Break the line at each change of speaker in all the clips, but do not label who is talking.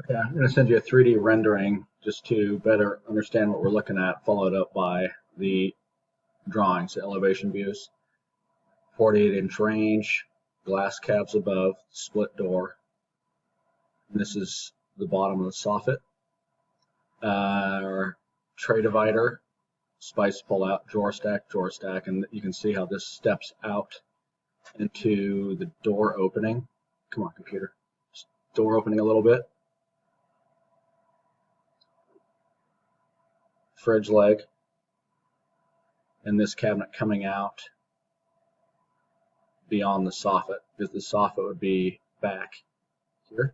Yeah, I'm going to send you a 3D rendering just to better understand what we're looking at, followed up by the drawings, the elevation views. 48-inch range, glass cabs above, split door. And this is the bottom of the soffit. Our tray divider, spice pull out, drawer stack, and you can see how this steps out into the door opening. Come on, computer. Door opening a little bit. Fridge leg, and this cabinet coming out beyond the soffit, because the soffit would be back here.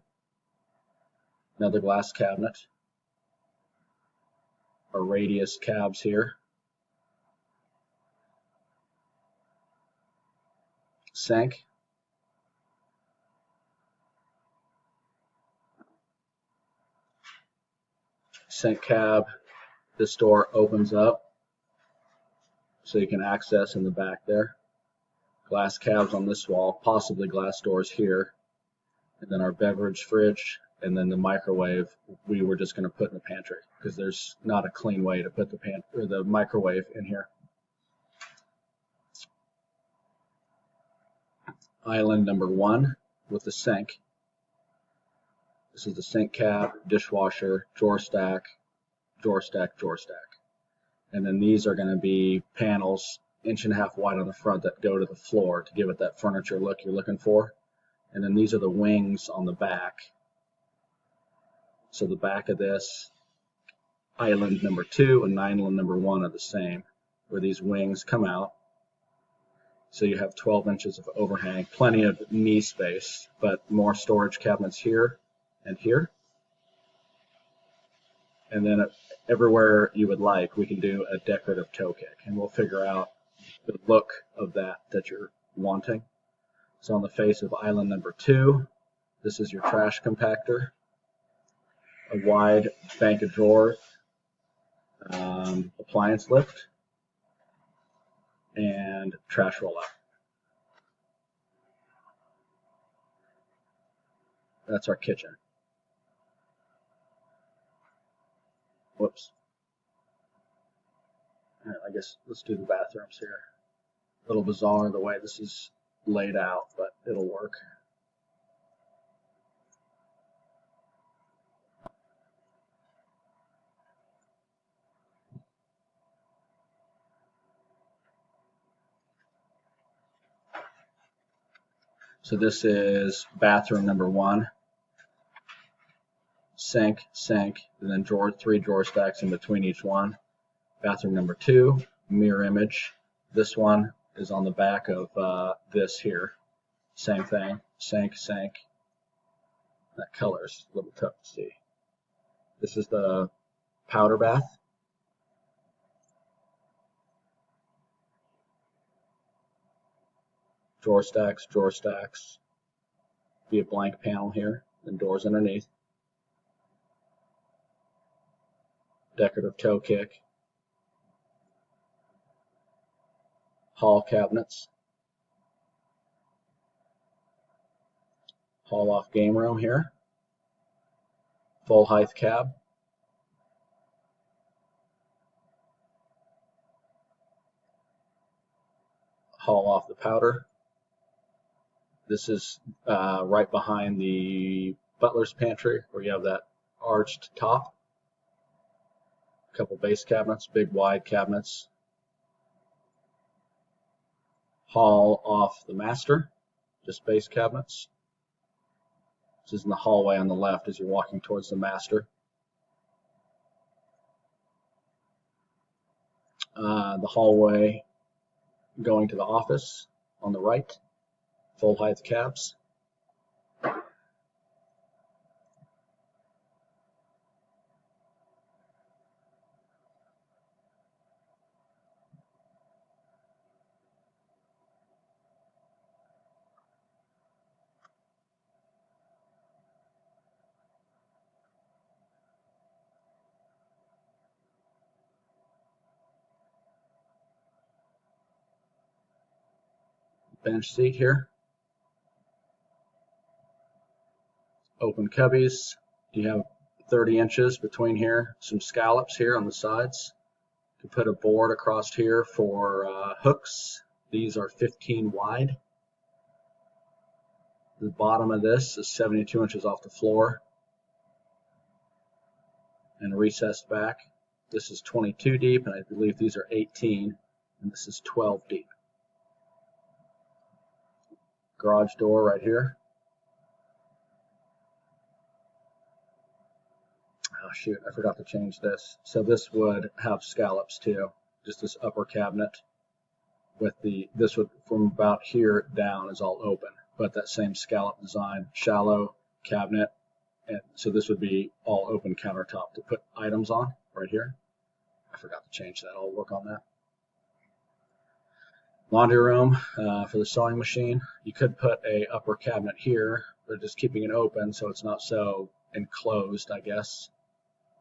Another glass cabinet. Our radius cabs here. Sink. Sink cab. This door opens up so you can access in the back there. Glass cabs on this wall, possibly glass doors here. And then our beverage fridge, and then the microwave we were just going to put in the pantry because there's not a clean way to put the microwave in here. Island number 1 with the sink. This is the sink cab, dishwasher, drawer stack, drawer stack, drawer stack. And then these are going to be panels 1.5 inches wide on the front that go to the floor to give it that furniture look you're looking for. And then these are the wings on the back. So the back of this, island number 2 and island number 1 are the same, where these wings come out. So you have 12 inches of overhang, plenty of knee space, but more storage cabinets here and here. And then everywhere you would like, we can do a decorative toe kick, and we'll figure out the look of that you're wanting. So on the face of island number 2, this is your trash compactor, a wide bank of drawers, appliance lift, and trash rollout. That's our kitchen. Whoops. All right, I guess let's do the bathrooms here. A little bizarre the way this is laid out, but it'll work. So this is bathroom number 1. Sink, and then 3 drawer stacks in between each one. Bathroom number 2, mirror image. This one is on the back of this here. Same thing, sink. That color is a little tough to see. This is the powder bath. Drawer stacks. Be a blank panel here, then doors underneath. Decorative toe kick. Hall cabinets. Hall off game room here. Full height cab. Hall off the powder. This is right behind the butler's pantry where you have that arched top. A couple base cabinets, big wide cabinets. Hall off the master, just base cabinets. This is in the hallway on the left as you're walking towards the master. The hallway going to the office on the right. Full height cabs. Bench seat here. Open cubbies, You have 30 inches between here, some scallops here on the sides. You put a board across here for hooks. These are 15 wide. The bottom of this is 72 inches off the floor and recessed back. This is 22 deep, and I believe these are 18, and this is 12 deep. Garage door right here. Oh shoot, I forgot to change this. So this would have scallops too, just this upper cabinet with this would, from about here down, is all open, but that same scallop design, shallow cabinet, and so this would be all open countertop to put items on right here. I forgot to change that. I'll work on that. Laundry room for the sewing machine. You could put a upper cabinet here, but just keeping it open so it's not so enclosed, I guess.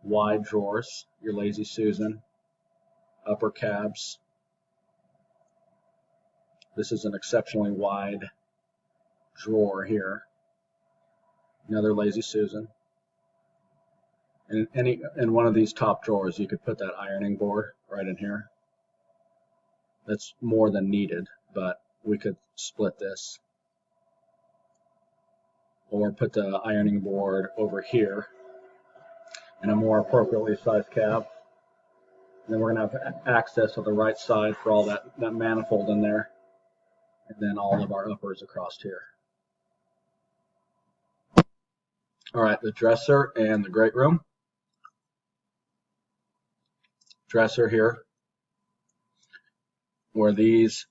Wide drawers, your Lazy Susan, upper cabs. This is an exceptionally wide drawer here. Another Lazy Susan. And in one of these top drawers, you could put that ironing board right in here. That's more than needed, but we could split this. Or put the ironing board over here in a more appropriately sized cab. And then we're going to have access on the right side for all that manifold in there. And then all of our uppers across here. All right, the dresser and the great room. Dresser here, where these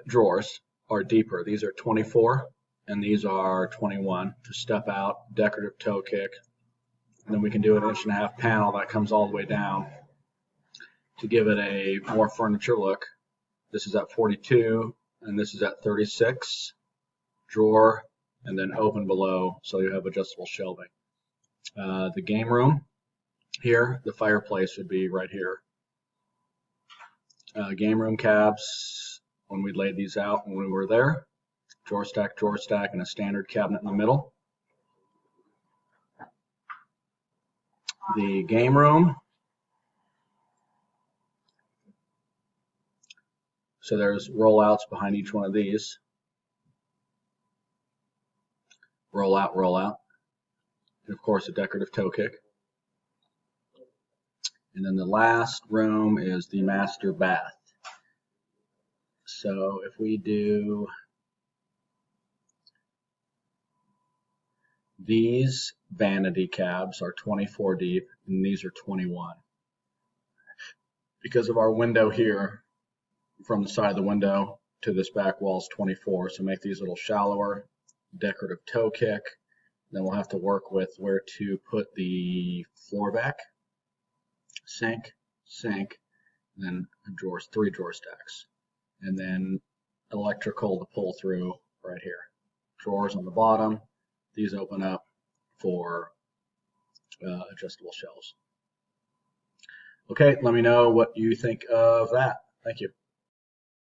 drawers are deeper. These are 24 and these are 21 to step out, decorative toe kick. And then we can do an 1.5-inch panel that comes all the way down to give it a more furniture look. This is at 42 and this is at 36. Drawer and then open below so you have adjustable shelving. The game room here, the fireplace would be right here. Game room cabs, when we laid these out when we were there. Drawer stack, and a standard cabinet in the middle. The game room. So there's rollouts behind each one of these. Roll out, roll out. And of course a decorative toe kick. And then the last room is the master bath. So if we do these vanity cabs are 24 deep and these are 21. Because of our window here, from the side of the window to this back wall is 24, so make these a little shallower, decorative toe kick. Then we'll have to work with where to put the floor back, sink, and then drawers, 3 drawer stacks. And then electrical to pull through right here. Drawers on the bottom. These open up for adjustable shelves. Okay, let me know what you think of that. Thank you.